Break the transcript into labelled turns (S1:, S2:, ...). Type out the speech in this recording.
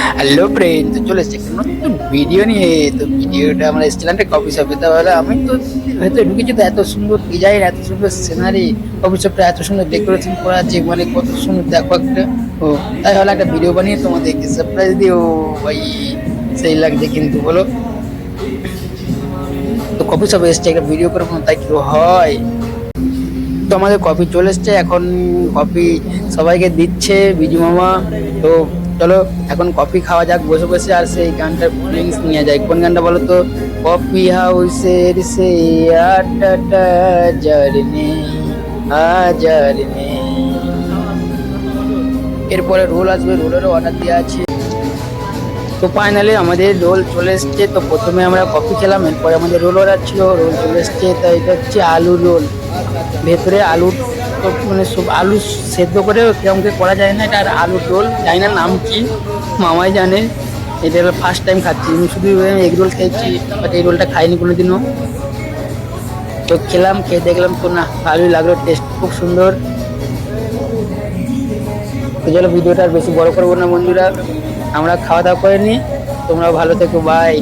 S1: Hello friend, তো চলে এসেছি একটা নতুন ভিডিও নিয়ে। তো ভিডিওটা আমরা এসেছিলাম একটা কফি শপে। তাহলে আমি তো ভেতরে ঢুকেছি, তো এত সুন্দর ডিজাইন, এত সুন্দর সিনারি, কফি শপটা এত সুন্দর ডেকোরেশন করা আছে, মানে কত সুন্দর দেখো একটা। ও তাই হলো একটা ভিডিও বানিয়ে তোমাদেরকে সারপ্রাইজ দিও ভাই। সেই লাগছে কিন্তু বলো। তো কফি শপে এসছে একটা ভিডিও করবো, তাই কি হয়। তো আমাদের কফি চলে এসছে এখন। কফি সবাইকে দিচ্ছে বিজু মামা। তো চলো এখন কফি খাওয়া যাক বসে বসে, আর সেই গানটার ফিলিংস নিয়ে যায়। কোন গানটা বলো তো? কফি হাউসের সে আড্ডাটা জার্নি আজারনি। এরপরে রোল আসবে, রোলেরও অর্ডার দেওয়া আছে। তো ফাইনালি আমাদের রোল চলে এসছে। তো প্রথমে আমরা কফি খেলাম, এরপরে আমাদের রোল অর্ডার ছিল, রোল চলে এসছে। তো এটা হচ্ছে আলুর রোল, ভেতরে আলু, তো মানে সব আলু সেদ্ধ করে কিরকম করে করা যায় না, এটা আর আলুর রোল, জানি না নাম কি, মামাই জানে। এটা ফার্স্ট টাইম খাচ্ছি আমি, শুধু এগ রোল খেয়েছি, বাট এই রোলটা খাইনি কোনোদিনও। তো খেলাম, খেয়ে দেখলাম তো না, ভালোই লাগলো, টেস্ট খুব সুন্দর। তো চলো ভিডিওটা আর বেশি বড় করবো না বন্ধুরা, আমরা খাওয়া দাওয়া করে নিই, তোমরাও ভালো থেকো, বাই।